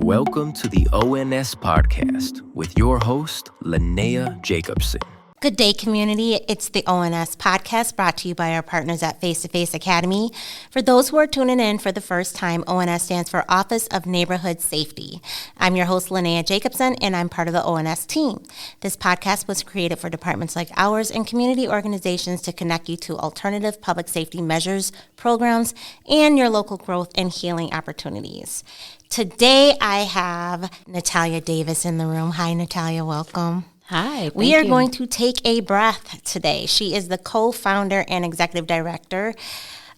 Welcome to the ONS podcast with your host, Linnea Jacobson. Good day, community. It's the ONS podcast brought to you by our partners at Face to Face Academy. For those who are tuning in for the first time, ONS stands for Office of Neighborhood Safety. I'm your host, Linnea Jacobson, and I'm part of the ONS team. This podcast was created for departments like ours and community organizations to connect you to alternative public safety measures, programs, and your local growth and healing opportunities. Today, I have Natalia Davis in the room. Hi, Natalia. Welcome. Hi. We are going to take a breath today. She is the co-founder and executive director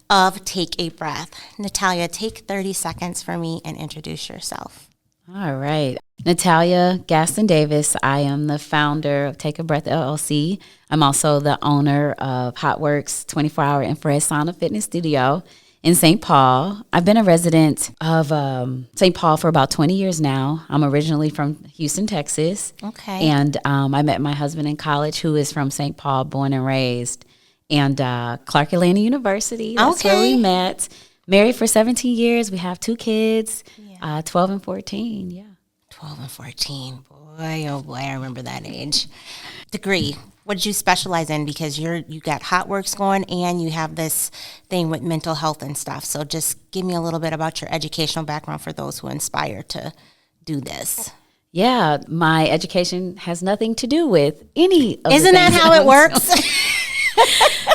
of Take a Breath. Natalia, take 30 seconds for me and introduce yourself. All right. Natalia Davis. I am the founder of Take a Breath LLC. I'm also the owner of Hotworks 24-hour infrared sauna fitness studio in St. Paul. I've been a resident of St. Paul for about 20 years now. I'm originally from Houston, Texas. Okay. And I met my husband in college, who is from St. Paul, born and raised. And Clark Atlanta University, that's where we met. Married for 17 years. We have 2 kids, 12 and 14, yeah. 12 and 14. Boy, oh boy, I remember that age. Degree. What did you specialize in? Because you got Hotworks going and you have this thing with mental health and stuff. So just give me a little bit about your educational background for those who inspire to do this. Yeah, my education has nothing to do with any of Isn't that how it works?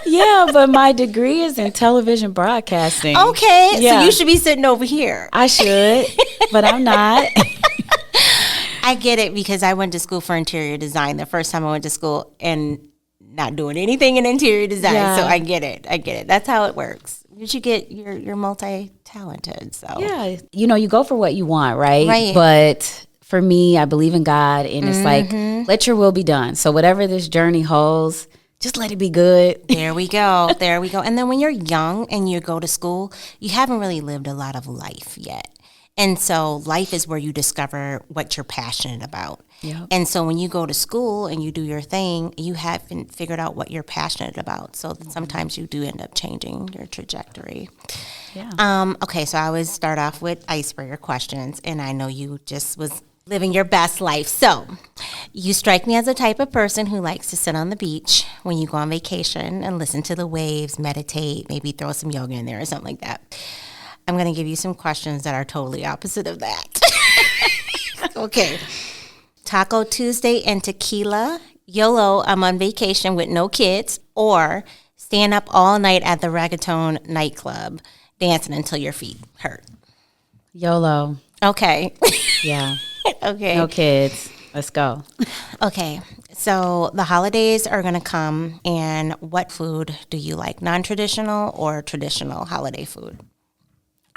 Yeah, but my degree is in television broadcasting. Okay, yeah. So you should be sitting over here. I should, but I'm not. I get it because I went to school for interior design the first time I went to school and not doing anything in interior design. Yeah. So I get it. That's how it works. You're multi-talented. So Yeah, you go for what you want, right? Right. But for me, I believe in God, and it's like, let your will be done. So whatever this journey holds, just let it be good. There we go. And then when you're young and you go to school, you haven't really lived a lot of life yet. And so life is where you discover what you're passionate about. Yep. And so when you go to school and you do your thing, you haven't figured out what you're passionate about. So sometimes you do end up changing your trajectory. Yeah. Okay, so I always start off with icebreaker questions, and I know you just was living your best life. So you strike me as the type of person who likes to sit on the beach when you go on vacation and listen to the waves, meditate, maybe throw some yoga in there or something like that. I'm going to give you some questions that are totally opposite of that. Okay. Taco Tuesday and tequila, YOLO, I'm on vacation with no kids, or stand up all night at the reggaeton nightclub dancing until your feet hurt. YOLO. Okay. Yeah. Okay. No kids. Let's go. Okay. So the holidays are going to come, and what food do you like? Non-traditional or traditional holiday food?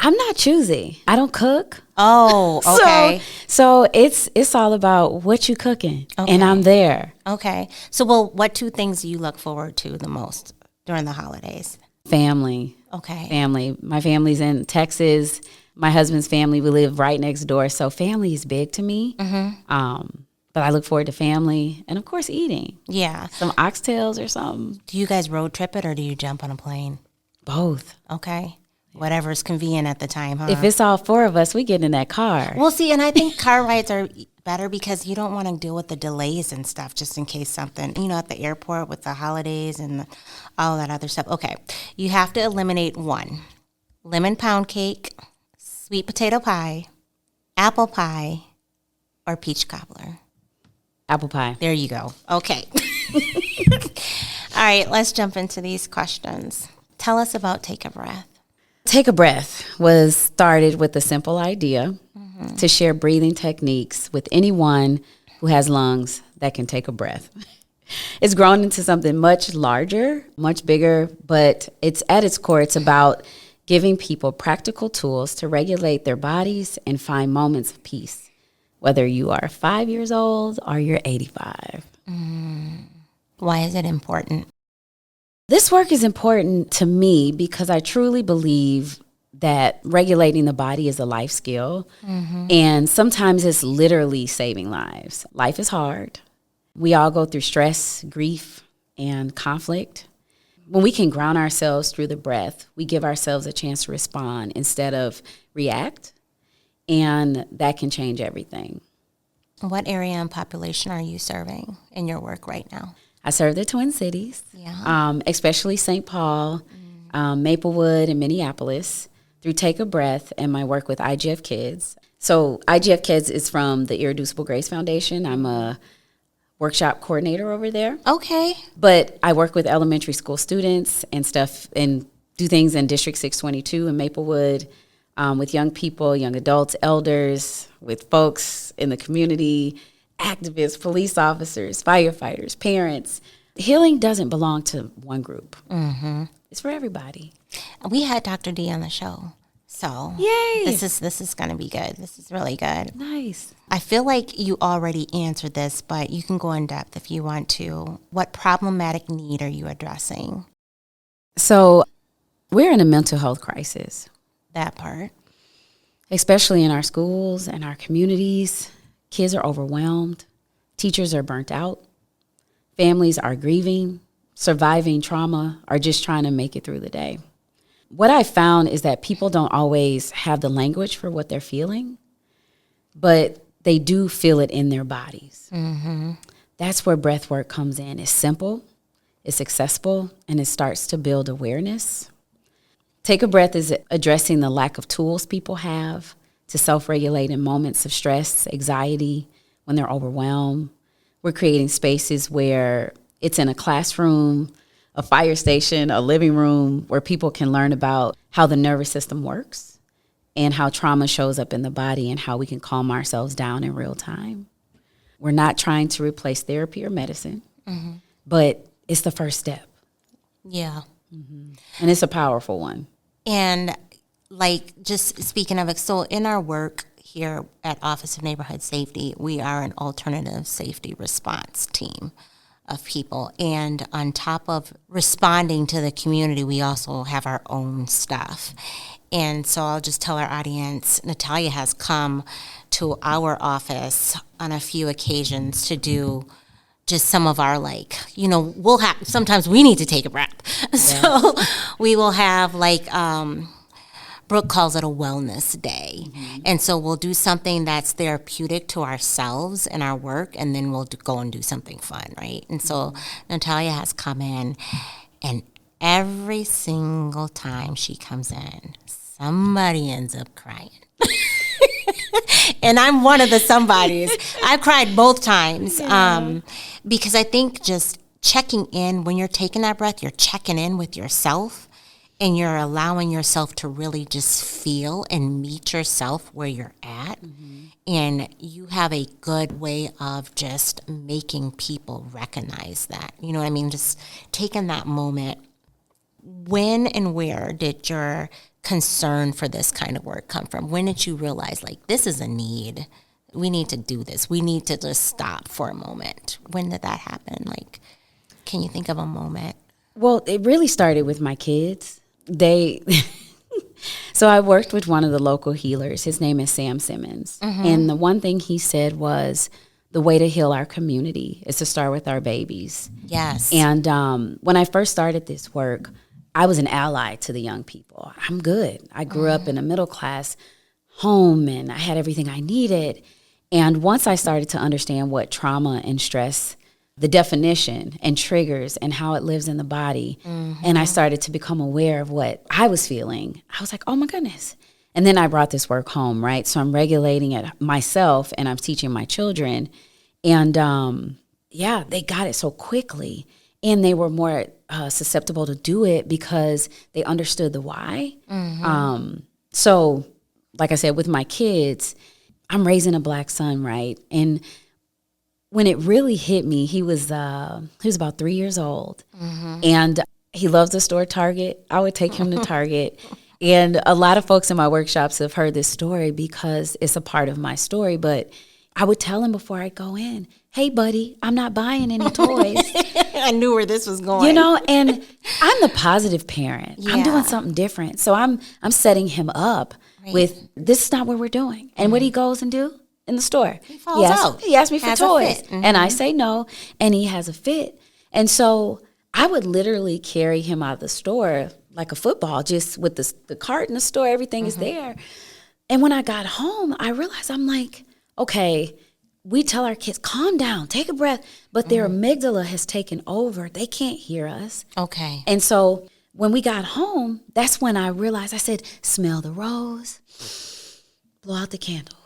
I'm not choosy. I don't cook. Oh, okay. So it's all about what you cooking, Okay. and I'm there. Okay. So, what 2 things do you look forward to the most during the holidays? Family. Okay. Family. My family's in Texas. My husband's family, we live right next door. So family is big to me. Mm-hmm. But I look forward to family and, of course, eating. Yeah. Some oxtails or something. Do you guys road trip it or do you jump on a plane? Both. Okay. Whatever's convenient at the time, huh? If it's all 4 of us, we get in that car. Well, see, and I think car rides are better because you don't want to deal with the delays and stuff just in case something, at the airport with the holidays and all that other stuff. Okay. You have to eliminate 1. Lemon pound cake, sweet potato pie, apple pie, or peach cobbler. Apple pie. There you go. Okay. All right, let's jump into these questions. Tell us about Take a Breath. Take a Breath was started with a simple idea to share breathing techniques with anyone who has lungs that can take a breath. It's grown into something much larger, much bigger, but it's at its core, it's about giving people practical tools to regulate their bodies and find moments of peace, whether you are 5 years old or you're 85. Why is it important? This work is important to me because I truly believe that regulating the body is a life skill. And sometimes it's literally saving lives. Life is hard. We all go through stress, grief, and conflict. When we can ground ourselves through the breath, we give ourselves a chance to respond instead of react. and that can change everything. What area and population are you serving in your work right now? I serve the Twin Cities, Yeah. especially St. Paul, Maplewood, and Minneapolis through Take a Breath and my work with IGF Kids. So IGF Kids is from the Irreducible Grace Foundation. I'm a workshop coordinator over there. Okay. But I work with elementary school students and stuff and do things in District 622 in Maplewood with young people, young adults, elders, with folks in the community, activists, police officers, firefighters, parents. Healing doesn't belong to one group. Mm-hmm. It's for everybody. We had Dr. D on the show. So Yay! This is going to be good. This is really good. Nice. I feel like you already answered this, but you can go in depth if you want to. What problematic need are you addressing? So we're in a mental health crisis. That part. Especially in our schools and our communities. Kids are overwhelmed. Teachers are burnt out. Families are grieving, surviving trauma, or just trying to make it through the day. What I found is that people don't always have the language for what they're feeling, but they do feel it in their bodies. Mm-hmm. That's where breath work comes in. It's simple, it's accessible, and it starts to build awareness. Take a Breath is addressing the lack of tools people have to self-regulate in moments of stress, anxiety, when they're overwhelmed. We're creating spaces where it's in a classroom, a fire station, a living room, where people can learn about how the nervous system works and how trauma shows up in the body and how we can calm ourselves down in real time. We're not trying to replace therapy or medicine, but it's the first step. Yeah. And it's a powerful one. And like just speaking of it, so in our work here at Office of Neighborhood Safety, we are an alternative safety response team of people. And on top of responding to the community, we also have our own stuff. And so I'll just tell our audience, Natalia has come to our office on a few occasions to do just some of our we'll have, sometimes we need to take a breath. Yeah. So we will have Brooke calls it a wellness day. Mm-hmm. And so we'll do something that's therapeutic to ourselves and our work, and then we'll go and do something fun, right? And so Natalia has come in, and every single time she comes in, somebody ends up crying. And I'm one of the somebodies. I've cried both times because I think just checking in, when you're taking that breath, you're checking in with yourself and you're allowing yourself to really just feel and meet yourself where you're at. Mm-hmm. And you have a good way of just making people recognize that. You know what I mean? Just taking that moment. When and where did your concern for this kind of work come from? When did you realize, this is a need? We need to do this. We need to just stop for a moment. When did that happen? Can you think of a moment? Well, it really started with my kids. So I worked with one of the local healers. His name is Sam Simmons. Mm-hmm. And the one thing he said was, the way to heal our community is to start with our babies. Yes. And when I first started this work, I was an ally to the young people. I'm good. I grew up in a middle class home and I had everything I needed. And once I started to understand what trauma and stress, the definition and triggers and how it lives in the body, and I started to become aware of what I was feeling, I was like, oh my goodness. And then I brought this work home, right? So I'm regulating it myself and I'm teaching my children. And they got it so quickly. And they were more susceptible to do it because they understood the why. Mm-hmm. So, like I said, with my kids, I'm raising a Black son, right? And when it really hit me, he was about 3 years old. Mm-hmm. And he loves the store Target. I would take him to Target. And a lot of folks in my workshops have heard this story because it's a part of my story. But I would tell him before I go in, hey, buddy, I'm not buying any toys. I knew where this was going. And I'm the positive parent. Yeah. I'm doing something different. So I'm setting him up with, this is not what we're doing. And what he goes and do in the store. He falls out. He asks me for toys. And I say no, and he has a fit. And so I would literally carry him out of the store like a football, just with the cart in the store, everything is there. And when I got home, I realized I'm like, okay, we tell our kids, calm down, take a breath, but their amygdala has taken over. They can't hear us. Okay. And so when we got home, that's when I realized, I said, smell the rose, blow out the candle.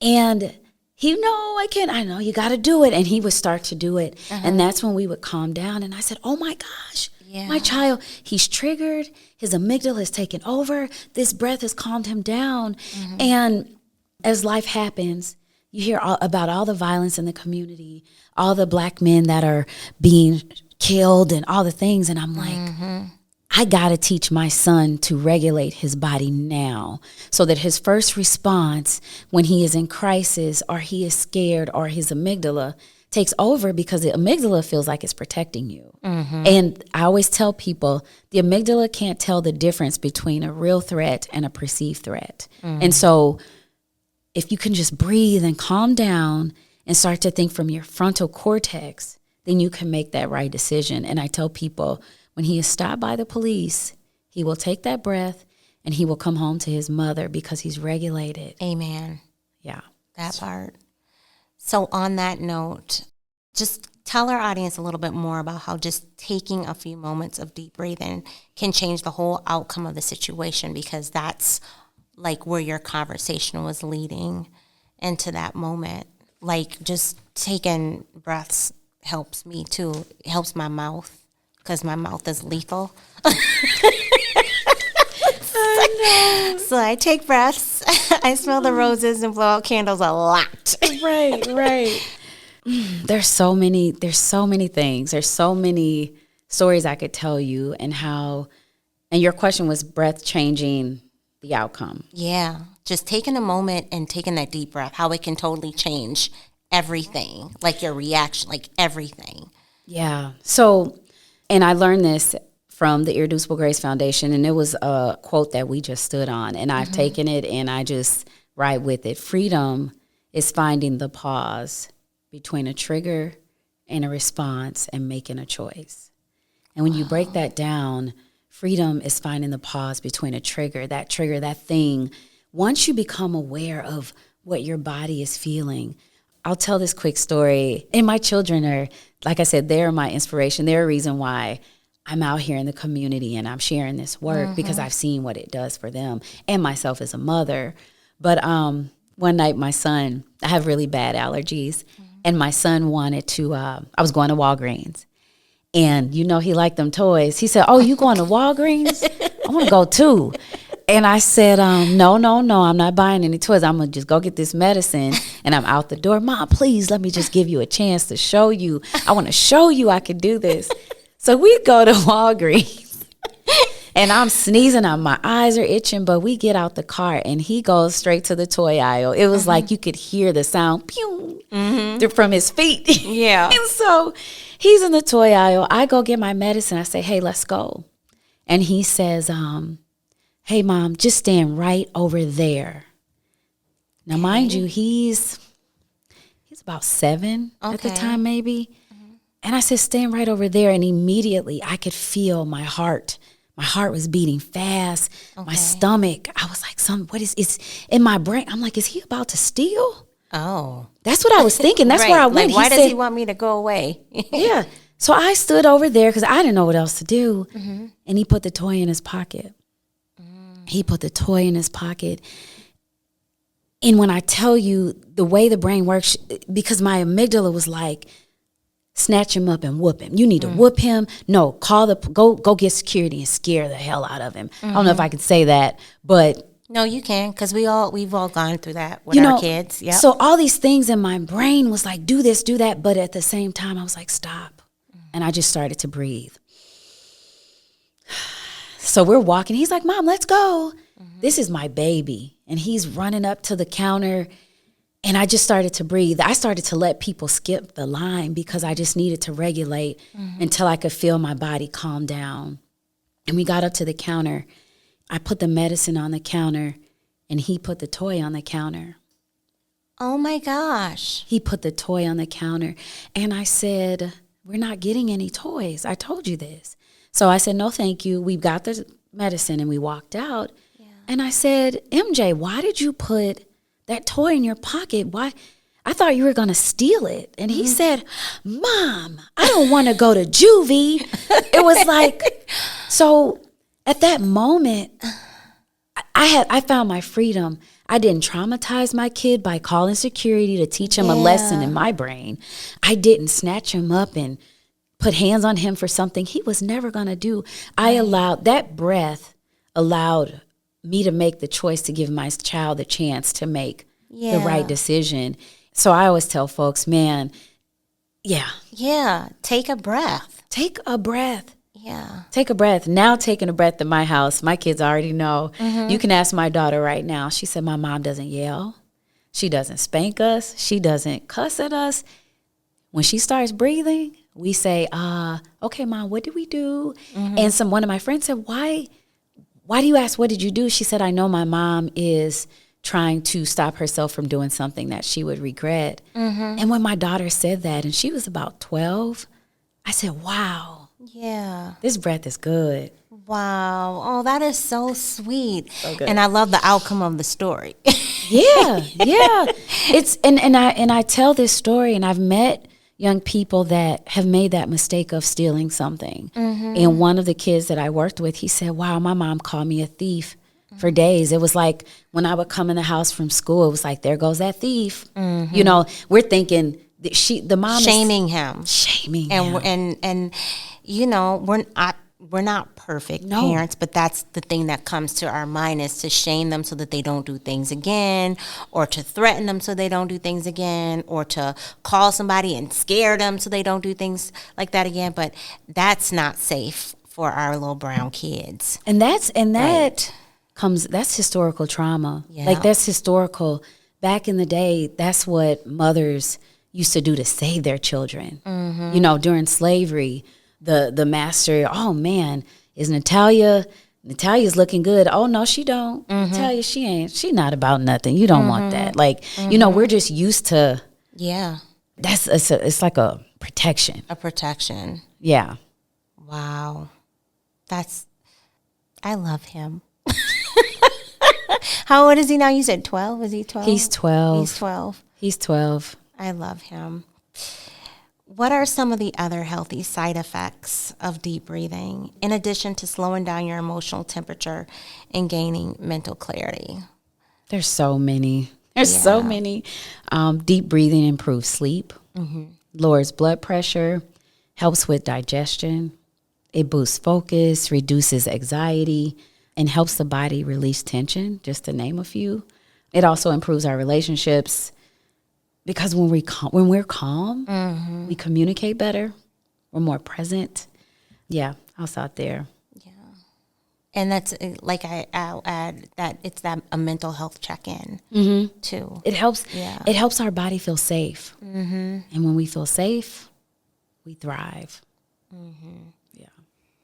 And he, no, I can't. I know, you got to do it. And he would start to do it. And that's when we would calm down. And I said, oh my gosh, my child, he's triggered. His amygdala has taken over. This breath has calmed him down. And as life happens, you hear about all the violence in the community, all the Black men that are being killed and all the things. And I'm like, I got to teach my son to regulate his body now so that his first response when he is in crisis or he is scared or his amygdala takes over, because the amygdala feels like it's protecting you. And I always tell people the amygdala can't tell the difference between a real threat and a perceived threat. And so if you can just breathe and calm down and start to think from your frontal cortex, then you can make that right decision. And I tell people, when he is stopped by the police, he will take that breath and he will come home to his mother because he's regulated. Amen. Yeah. That part. So on that note, just tell our audience a little bit more about how just taking a few moments of deep breathing can change the whole outcome of the situation, because that's like where your conversation was leading into that moment. Like just taking breaths helps me too. It helps my mouth, because my mouth is lethal. So I take breaths, I smell the roses and blow out candles a lot. Right. There's so many things. There's so many stories I could tell you, and your question was breath changing the outcome. Yeah. Just taking a moment and taking that deep breath, how it can totally change everything, like your reaction, like everything. Yeah. So, and I learned this from the Irreducible Grace Foundation, and it was a quote that we just stood on, and I've taken it and I just ride with it. Freedom is finding the pause between a trigger and a response and making a choice. And when you break that down, freedom is finding the pause between a trigger, that thing. Once you become aware of what your body is feeling, I'll tell this quick story. And my children are, like I said, they're my inspiration. They're a reason why I'm out here in the community and I'm sharing this work, because I've seen what it does for them and myself as a mother. But one night my son, I have really bad allergies, and my son wanted to, I was going to Walgreens, and he liked them toys. He said, oh, you going to Walgreens? I want to go too. And I said, no, I'm not buying any toys. I'm going to just go get this medicine, and I'm out the door. Mom, please let me just give you a chance to show you. I want to show you I could do this. So we go to Walgreens, and I'm sneezing, my eyes are itching, but we get out the car, and he goes straight to the toy aisle. It was like you could hear the sound pew from his feet. Yeah. And so he's in the toy aisle. I go get my medicine. I say, hey, let's go. And he says, hey, Mom, just stand right over there. Now, mind you, he's about 7 at the time, maybe. And I said, stand right over there. And immediately I could feel my heart. My heart was beating fast. My stomach, I was like, it's in my brain. I'm like, is he about to steal? Oh. That's what I was thinking. That's where I went. Like, why does he want me to go away? Yeah. So I stood over there because I didn't know what else to do. And he put the toy in his pocket. He put the toy in his pocket. And when I tell you the way the brain works, because my amygdala was like, snatch him up and whoop him. You need to whoop him. No, go get security and scare the hell out of him. I don't know if I could say that, but no, you can, because we've all gone through that with our kids. Yeah. So all these things in my brain was like, do this, do that, but at the same time I was like, stop. And I just started to breathe. So we're walking. He's like, Mom, let's go. This is my baby. And he's running up to the counter. And I just started to breathe. I started to let people skip the line because I just needed to regulate until I could feel my body calm down. And we got up to the counter. I put the medicine on the counter, and he put the toy on the counter. Oh, my gosh. He put the toy on the counter. And I said, we're not getting any toys. I told you this. So I said, no, thank you. We got the medicine, and we walked out. Yeah. And I said, MJ, why did you put that toy in your pocket? Why? I thought you were going to steal it. And he said, Mom, I don't want to go to juvie. It was like, so at that moment, I found my freedom. I didn't traumatize my kid by calling security to teach him a lesson in my brain. I didn't snatch him up and put hands on him for something he was never going to do. I allowed, that breath allowed me to make the choice to give my child the chance to make the right decision. So I always tell folks, man, take a breath. Take a breath. Yeah. Take a breath. Now taking a breath in my house, my kids already know. You can ask my daughter right now. She said, my mom doesn't yell. She doesn't spank us. She doesn't cuss at us. When she starts breathing, we say, okay, Mom, what did we do? And one of my friends said, why do you ask, what did you do? She said, I know my mom is trying to stop herself from doing something that she would regret. And when my daughter said that, and she was about 12, I said, wow. Yeah. This breath is good. Wow. Oh, that is so sweet. So good. And I love the outcome of the story. Yeah. It's and I tell this story, and I've met young people that have made that mistake of stealing something. And one of the kids that I worked with, he said, wow, my mom called me a thief for days. It was like when I would come in the house from school, it was like, there goes that thief. You know, we're thinking the mom shaming him. And you know, we're not perfect parents, but that's the thing that comes to our mind, is to shame them so that they don't do things again, or to threaten them so they don't do things again, or to call somebody and scare them so they don't do things like that again. But that's not safe for our little brown kids. And that's historical trauma. Yeah. Like, that's historical. Back in the day, that's what mothers used to do to save their children. You know, during slavery, the master, oh man, is Natalia's looking good. Oh no, she don't. Natalia, she not about nothing. You don't want that. Like, you know, we're just used to, it's like a protection. A protection. Yeah. Wow. I love him. How old is he now? You said 12? Is he 12? He's 12. He's 12. I love him. What are some of the other healthy side effects of deep breathing, in addition to slowing down your emotional temperature and gaining mental clarity? There's so many. So many. Deep breathing improves sleep, lowers blood pressure, helps with digestion. It boosts focus, reduces anxiety, and helps the body release tension, just to name a few. It also improves our relationships, because when we're calm, we communicate better. We're more present. Yeah, I'll stop there. Yeah, and that's like I'll add that it's a mental health check-in too. It helps. Yeah. It helps our body feel safe, and when we feel safe, we thrive. Yeah.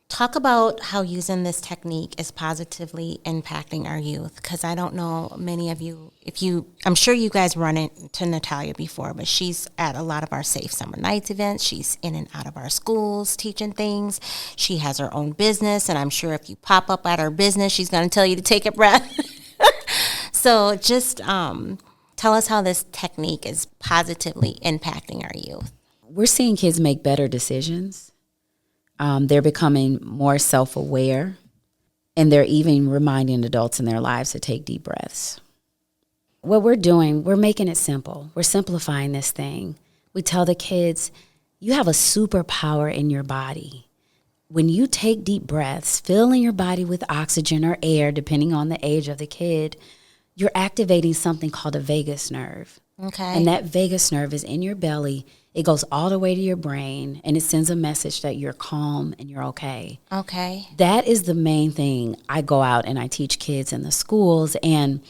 Talk about how using this technique is positively impacting our youth, because I don't know many of you, I'm sure you guys run into Natalia before, but she's at a lot of our Safe Summer Nights events. She's in and out of our schools teaching things. She has her own business, and I'm sure if you pop up at her business, she's going to tell you to take a breath. So just tell us how this technique is positively impacting our youth. We're seeing kids make better decisions. They're becoming more self-aware, and they're even reminding adults in their lives to take deep breaths. What we're doing, we're making it simple. We're simplifying this thing. We tell the kids, you have a superpower in your body. When you take deep breaths, filling your body with oxygen or air, depending on the age of the kid, you're activating something called a vagus nerve. Okay. And that vagus nerve is in your belly. It goes all the way to your brain, and it sends a message that you're calm and you're okay. Okay. That is the main thing. I go out and I teach kids in the schools. And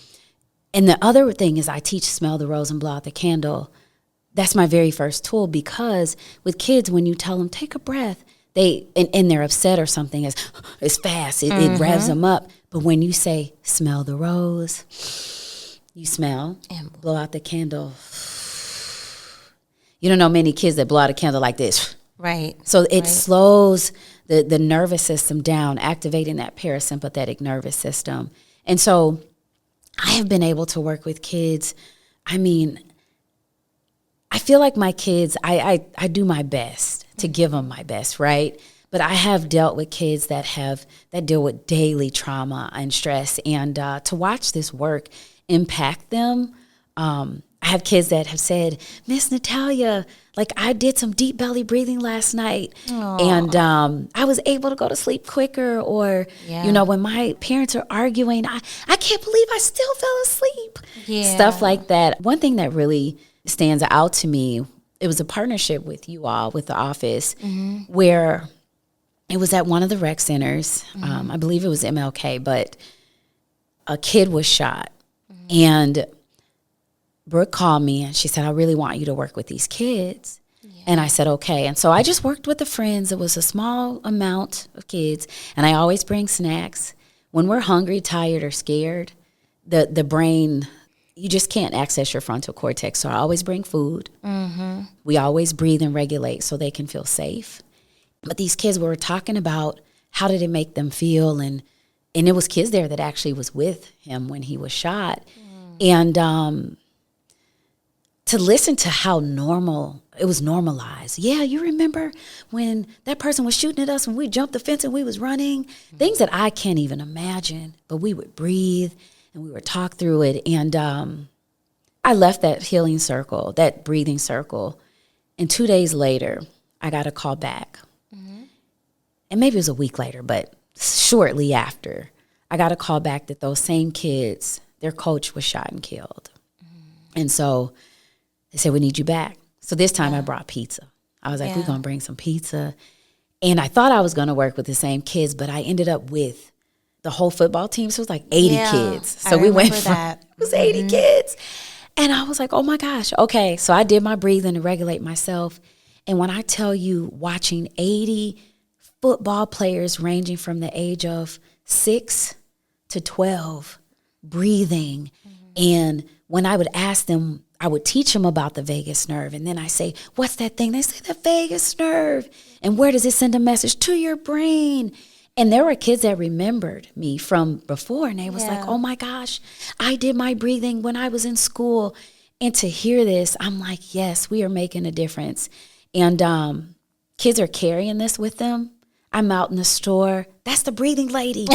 the other thing is I teach smell the rose and blow out the candle. That's my very first tool, because with kids, when you tell them, take a breath, and they're upset or something, it's fast. It revs them up. But when you say, smell the rose, you smell, and blow out the candle. You don't know many kids that blow out a candle like this. Right. So it slows the nervous system down, activating that parasympathetic nervous system. And so I have been able to work with kids. I mean, I feel like my kids, I do my best to give them my best, right? But I have dealt with kids that deal with daily trauma and stress, and to watch this work impact them. I have kids that have said, Miss Natalia, like I did some deep belly breathing last night. Aww. And I was able to go to sleep quicker. Or, when my parents are arguing, I can't believe I still fell asleep. Yeah. Stuff like that. One thing that really stands out to me, it was a partnership with you all, with the office, where it was at one of the rec centers. I believe it was MLK, but a kid was shot. And Brooke called me and she said, I really want you to work with these kids. Yeah. And I said, okay. And so I just worked with the friends. It was a small amount of kids. And I always bring snacks. When we're hungry, tired, or scared, the brain, you just can't access your frontal cortex. So I always bring food. We always breathe and regulate so they can feel safe. But these kids, we were talking about how did it make them feel. And it was kids there that actually was with him when he was shot. And to listen to how normal, it was normalized. Yeah, you remember when that person was shooting at us when we jumped the fence and we was running? Things that I can't even imagine, but we would breathe and we would talk through it. And I left that healing circle, that breathing circle, and 2 days later, I got a call back. And maybe it was a week later, but shortly after, I got a call back that those same kids, their coach was shot and killed. And so they said, we need you back. So this time I brought pizza. I was like, we're going to bring some pizza. And I thought I was going to work with the same kids, but I ended up with the whole football team. So it was like 80 kids. So we went from, it was 80 kids. And I was like, oh my gosh. Okay. So I did my breathing to regulate myself. And when I tell you, watching 80 football players ranging from the age of 6 to 12, breathing. And when I would ask them, I would teach them about the vagus nerve. And then I say, what's that thing? They say the vagus nerve. And where does it send a message? To your brain. And there were kids that remembered me from before. And they was like, oh my gosh, I did my breathing when I was in school. And to hear this, I'm like, yes, we are making a difference. And kids are carrying this with them. I'm out in the store. That's the breathing lady.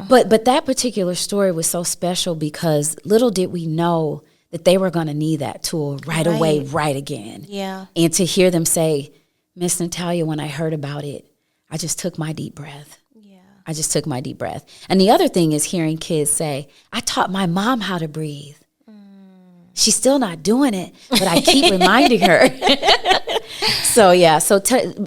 But that particular story was so special because little did we know that they were going to need that tool right away, right again. Yeah. And to hear them say, Miss Natalia, when I heard about it, I just took my deep breath. Yeah. I just took my deep breath. And the other thing is hearing kids say, I taught my mom how to breathe. She's still not doing it, but I keep reminding her. So, yeah.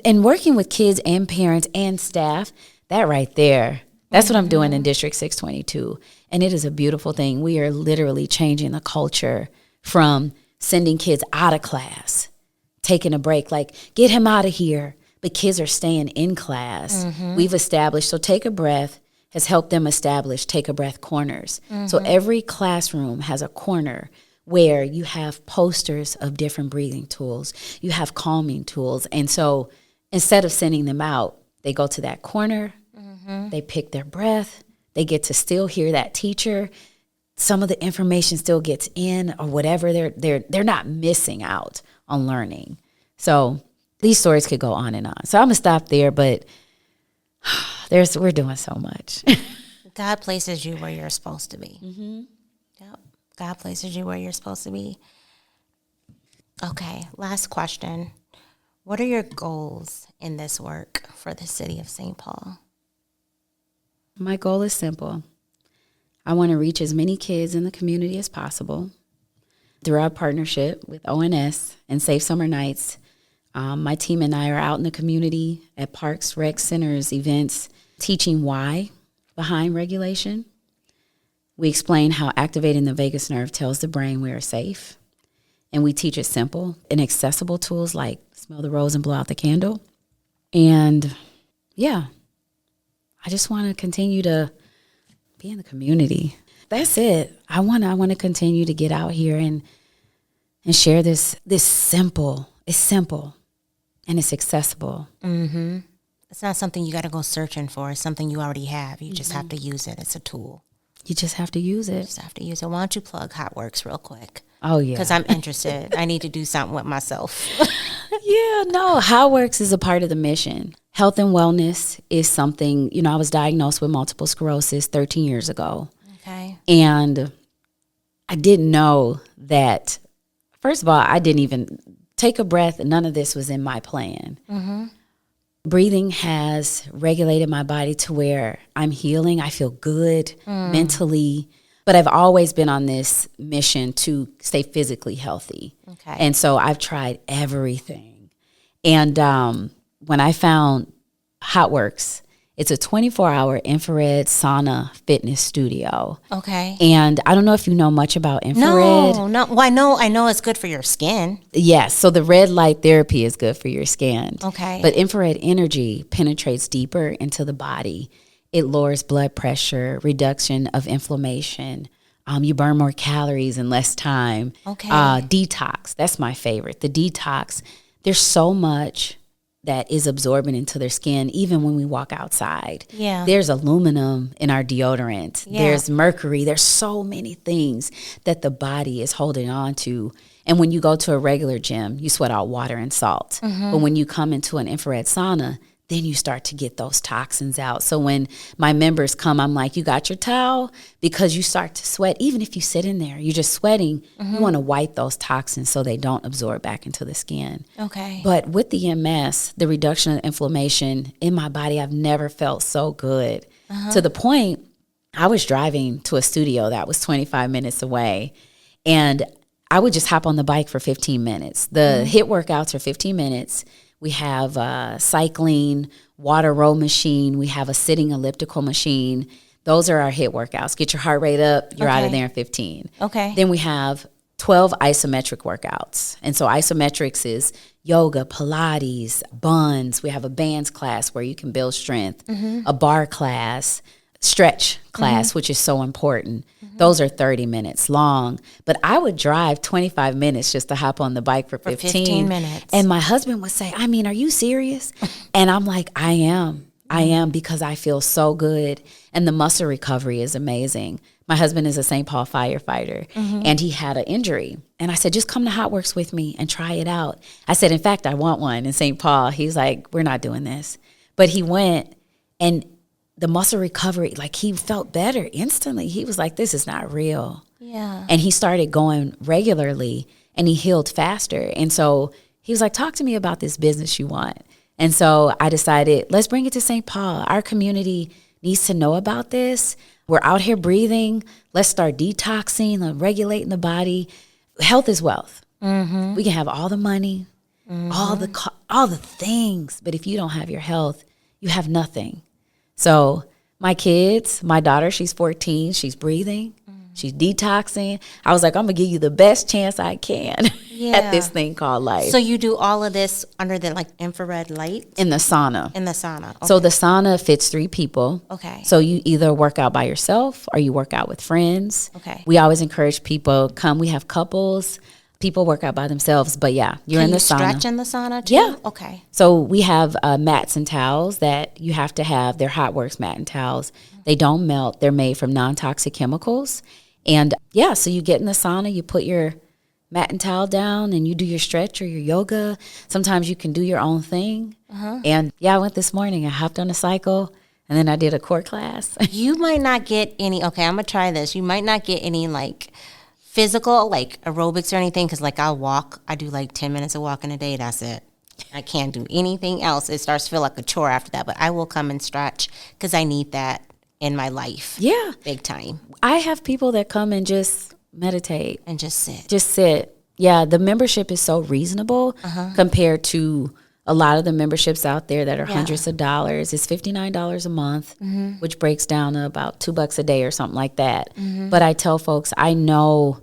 And working with kids and parents and staff, that right there, that's what I'm doing in District 622. And it is a beautiful thing. We are literally changing the culture from sending kids out of class, taking a break, like, get him out of here. But kids are staying in class. We've established, so Take a Breath has helped them establish Take a Breath corners. So every classroom has a corner where you have posters of different breathing tools. You have calming tools. And so instead of sending them out, they go to that corner, they pick their breath, they get to still hear that teacher. Some of the information still gets in or whatever. They're not missing out on learning. So these stories could go on and on. So I'm going to stop there, but we're doing so much. God places you where you're supposed to be. Yep. God places you where you're supposed to be. Okay, last question. What are your goals in this work for the city of St. Paul? My goal is simple. I want to reach as many kids in the community as possible through our partnership with ONS and Safe Summer Nights. My team and I are out in the community at parks, rec centers, events, teaching why behind regulation. We explain how activating the vagus nerve tells the brain we are safe. And we teach it simple and accessible tools like smell the rose and blow out the candle. And yeah, I just want to continue to be in the community. That's it. I want to continue to get out here and share this simple. It's simple and it's accessible. It's not something you got to go searching for. It's something you already have. You just have to use it. It's a tool. You just have to use it. You just have to use it. Why don't you plug HotWorks real quick? Oh, yeah. Because I'm interested. I need to do something with myself. Yeah, no, HotWorks is a part of the mission. Health and wellness is something, I was diagnosed with multiple sclerosis 13 years ago. Okay. And I didn't know that, first of all, I didn't even take a breath. None of this was in my plan. Mm-hmm. Breathing has regulated my body to where I'm healing. I feel good mentally. But I've always been on this mission to stay physically healthy. Okay. And so I've tried everything. And when I found HotWorks, it's a 24-hour infrared sauna fitness studio. Okay. And I don't know if you know much about infrared. No. Well, I know it's good for your skin. Yes. So the red light therapy is good for your skin. Okay. But infrared energy penetrates deeper into the body. It lowers blood pressure, reduction of inflammation. You burn more calories in less time. Okay. Detox. That's my favorite. The detox. There's so much that is absorbing into their skin, even when we walk outside. Yeah. There's aluminum in our deodorant. Yeah. There's mercury. There's so many things that the body is holding on to. And when you go to a regular gym, you sweat out water and salt. Mm-hmm. But when you come into an infrared sauna, then you start to get those toxins out. So when my members come, I'm like, you got your towel? Because you start to sweat. Even if you sit in there, you're just sweating. Mm-hmm. You want to wipe those toxins so they don't absorb back into the skin. Okay. But with the MS, the reduction of inflammation in my body, I've never felt so good. To the point, I was driving to a studio that was 25 minutes away, and I would just hop on the bike for 15 minutes. The HIIT workouts are 15 minutes. We have cycling, water row machine. We have a sitting elliptical machine. Those are our HIIT workouts. Get your heart rate up. You're out of there in 15. Okay. Then we have 12 isometric workouts. And so isometrics is yoga, Pilates, buns. We have a bands class where you can build strength, a bar class, stretch class, which is so important. Those are 30 minutes long. But I would drive 25 minutes just to hop on the bike for 15 minutes. And my husband would say, I mean, are you serious? And I'm like, I am because I feel so good. And the muscle recovery is amazing. My husband is a St. Paul firefighter, and he had an injury. And I said, just come to HotWorks with me and try it out. I said, in fact, I want one in St. Paul. He's like, we're not doing this. But he went, and the muscle recovery, like he felt better instantly. He was like, this is not real. Yeah. And he started going regularly, and he healed faster. And so he was like, talk to me about this business you want. And so I decided, let's bring it to St. Paul. Our community needs to know about this. We're out here breathing. Let's start detoxing and regulating the body. Health is wealth. We can have all the money, all the things, but if you don't have your health, you have nothing. So my kids, my daughter, she's 14, she's breathing, she's detoxing. I was like, I'm going to give you the best chance I can at this thing called life. So you do all of this under the infrared light? In the sauna. In the sauna. Okay. So the sauna fits 3 people. Okay. So you either work out by yourself or you work out with friends. Okay. We always encourage people, come. We have couples. People work out by themselves. But yeah, you're in the sauna. Can you stretch in the sauna too? Yeah. Okay. So we have mats and towels that you have to have. They're HotWorks mat and towels. They don't melt. They're made from non-toxic chemicals. And yeah, so you get in the sauna, you put your mat and towel down, and you do your stretch or your yoga. Sometimes you can do your own thing. And yeah, I went this morning. I hopped on a cycle, and then I did a core class. You might not get any, okay, I'm going to try this. You might not get any physical, aerobics or anything, because I'll walk. I do 10 minutes of walking a day. That's it. I can't do anything else. It starts to feel like a chore after that, but I will come and stretch because I need that in my life. Yeah. Big time. I have people that come and just meditate. And just sit. Just sit. Yeah, the membership is so reasonable compared to a lot of the memberships out there that are hundreds of dollars. It's $59 a month, which breaks down to about $2 a day or something like that. But I tell folks, I know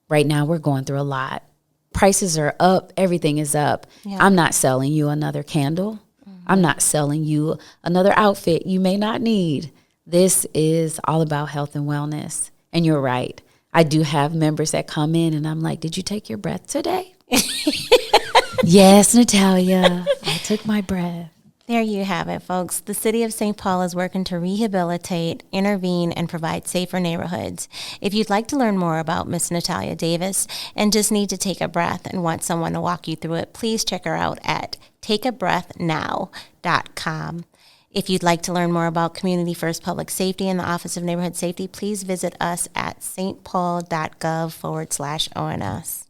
right now we're going through a lot. Prices are up. Everything is up. Yeah. I'm not selling you another candle. I'm not selling you another outfit you may not need. This is all about health and wellness. And you're right. I do have members that come in and I'm like, did you take your breath today? Yes, Natalia, I took my breath. There you have it, folks. The city of St. Paul is working to rehabilitate, intervene, and provide safer neighborhoods. If you'd like to learn more about Miss Natalia Davis and just need to take a breath and want someone to walk you through it, please check her out at takeabreathnow.com. If you'd like to learn more about Community First Public Safety and the Office of Neighborhood Safety, please visit us at stpaul.gov/ONS.